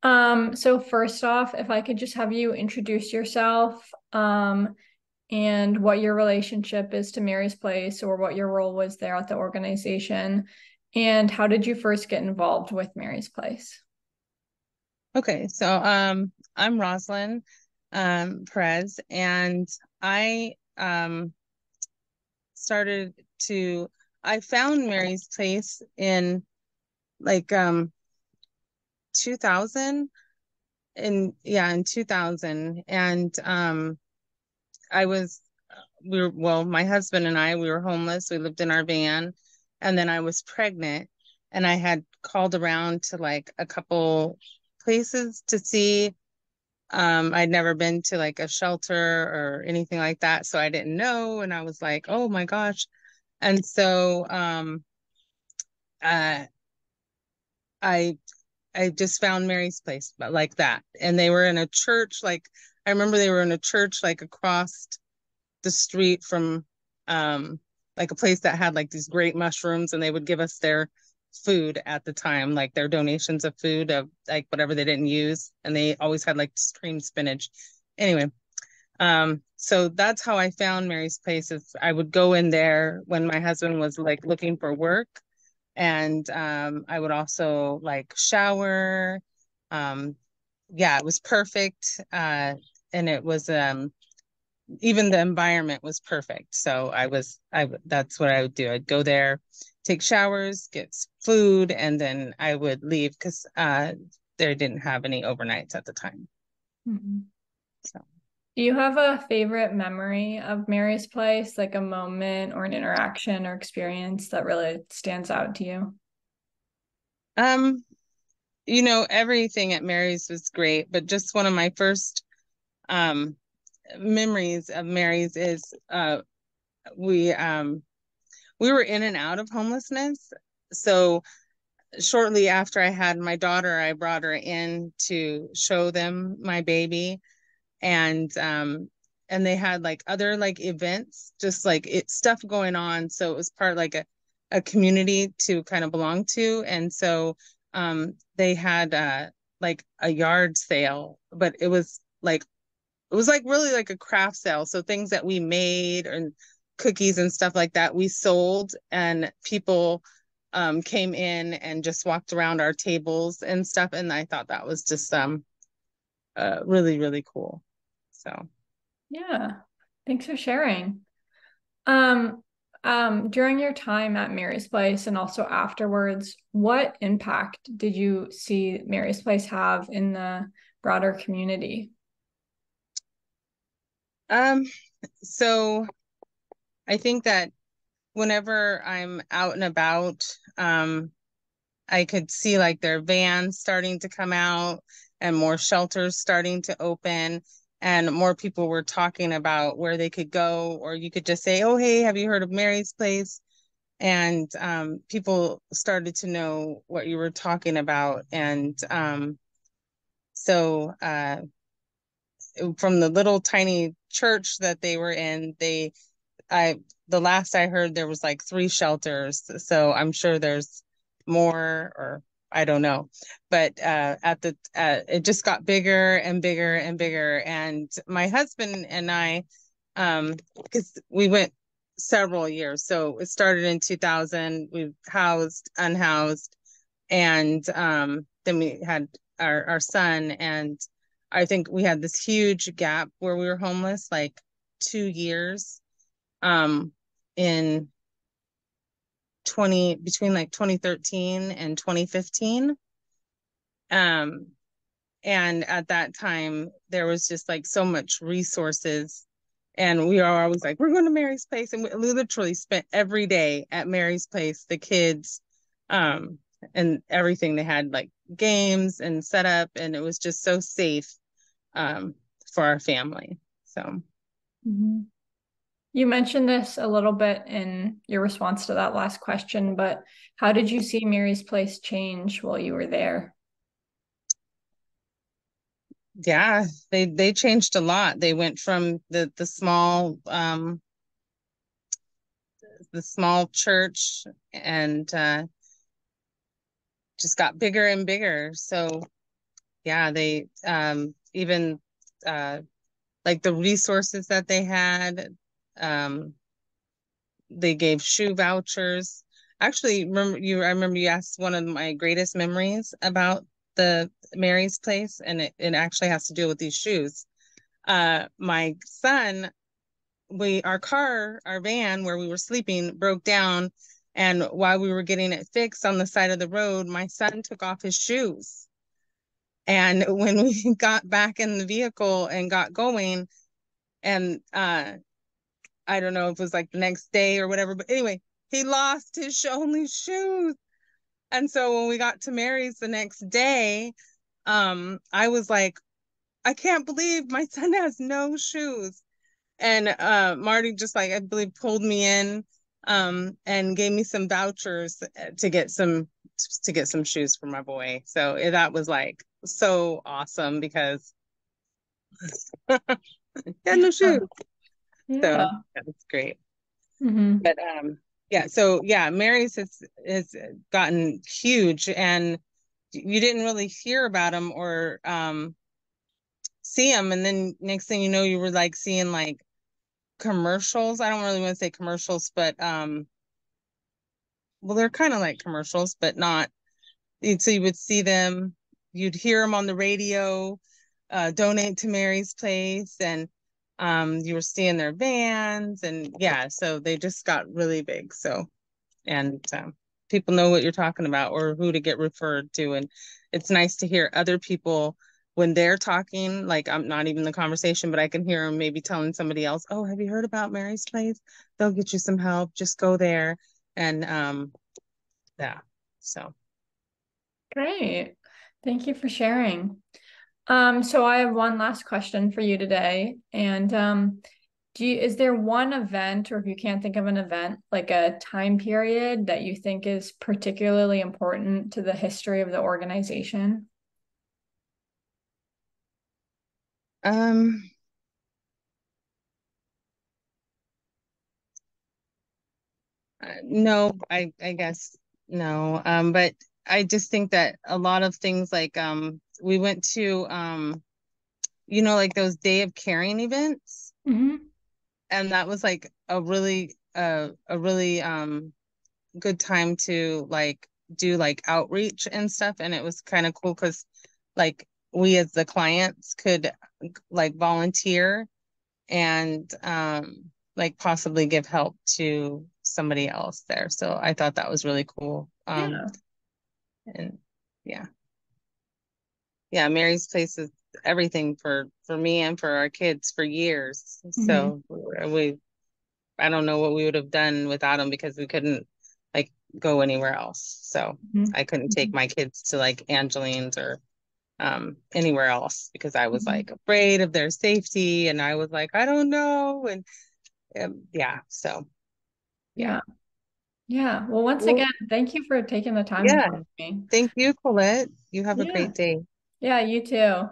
So first off, if I could just have you introduce yourself, and what your relationship is to Mary's Place or what your role was there at the organization, and how did you first get involved with Mary's Place? Okay, so I'm Roslyn Perez, and I started to I found Mary's Place in like 2000, in 2000. And I was we were well my husband and I, we were homeless. We lived in our van, and then I was pregnant, and I had called around to like a couple places to see. I'd never been to like a shelter or anything like that, so I didn't know. And I was like, oh my gosh. And so uh, I I just found Mary's Place, but like that. And they were in a church, like I remember they were in a church like across the street from like a place that had like these great mushrooms, and they would give us their food at the time, like their donations of food of like whatever they didn't use. And they always had like cream spinach. Anyway, so that's how I found Mary's Place. Is I would go in there when my husband was like looking for work, and I would also like shower. Um, yeah, it was perfect. And it was even the environment was perfect. So that's what I would do. I'd go there, take showers, get food, and then I would leave because they didn't have any overnights at the time. Mhm. So. Do you have a favorite memory of Mary's Place, like a moment or an interaction or experience that really stands out to you? Um, everything at Mary's was great, but just one of my first um memories of Mary's is we um we were in and out of homelessness. So shortly after I had my daughter, I brought her in to show them my baby. And they had like other like events, just like it stuff going on. So it was part like a community to kind of belong to. And so they had like a yard sale, but it was like really like a craft sale. So things that we made and cookies and stuff like that, we sold, and people came in and just walked around our tables and stuff. And I thought that was just really, really cool. So. Yeah, thanks for sharing. Um, during your time at Mary's Place and also afterwards, what impact did you see Mary's Place have in the broader community? Um, so I think that whenever I'm out and about, I could see like their vans starting to come out and more shelters starting to open, and more people were talking about where they could go, or you could just say, "Oh, hey, have you heard of Mary's Place?" And people started to know what you were talking about. And so from the little tiny church that they were in, I the last I heard there was like three shelters, so I'm sure there's more, or I don't know. But it just got bigger and bigger and bigger. And my husband and I, because we went several years, so it started in 2000. We housed, unhoused, and then we had our son. And I think we had this huge gap where we were homeless, like 2 years um in 20 between like 2013 and 2015. um and at that time there was just like so much resources, and we are always like, we're going to Mary's Place, and we literally spent every day at Mary's Place, the kids, um and everything. They had like games and set up, and it was just so safe um for our family. So. Mhm. You mentioned this a little bit in your response to that last question, but how did you see Mary's Place change while you were there? Yeah, they changed a lot. They went from the small church, and just got bigger and bigger. So yeah, they even uh like the resources that they had. Um, they gave shoe vouchers. Actually, I remember you asked one of my greatest memories about the Mary's place, and it actually has to do with these shoes. My son, our van where we were sleeping broke down, and while we were getting it fixed on the side of the road, my son took off his shoes. And when we got back in the vehicle and got going, and I don't know if it was like the next day or whatever, but anyway, he lost his only shoes. And so when we got to Mary's the next day, I was like, I can't believe my son has no shoes. And Marty just like I believe pulled me in and gave me some vouchers to get some shoes for my boy. So that was like so awesome because he had no Yeah. shoes. Yeah. So that's great. Hmm. But yeah, so yeah, Mary's has gotten huge, and you didn't really hear about them or see them, and then next thing you know, you were like seeing like commercials. I don't really want to say commercials, but well, they're kind of like commercials, but not. So you would see them, you'd hear them on the radio, donate to Mary's Place, and you were seeing their vans, and yeah, so they just got really big. So and people know what you're talking about or who to get referred to. And it's nice to hear other people when they're talking, like I'm not even in the conversation, but I can hear them maybe telling somebody else, oh, have you heard about Mary's Place? They'll get you some help. Just go there. And yeah, so. Great. Thank you for sharing. So I have one last question for you today. And is there one event, or if you can't think of an event, like a time period that you think is particularly important to the history of the organization? Um, no, I guess no. But I just think that a lot of things like we went to like those Day of Caring events, Hmm. and that was like a really good time to like do like outreach and stuff, and it was kind of cool because like we as the clients could like volunteer and like possibly give help to somebody else there. So I thought that was really cool. Yeah. And yeah, yeah, Mary's Place is everything for me and for our kids for years. Hmm. So we I don't know what we would have done without them because we couldn't like go anywhere else. So I couldn't take Hmm. my kids to like Angeline's or anywhere else because I was Hmm. like afraid of their safety, and I was like, I don't know. And yeah, so yeah. Yeah. Yeah. Well, once Well, again, thank you for taking the time to yeah. talk to me. Thank you, Colette. You have a Yeah. great day. Yeah, you too.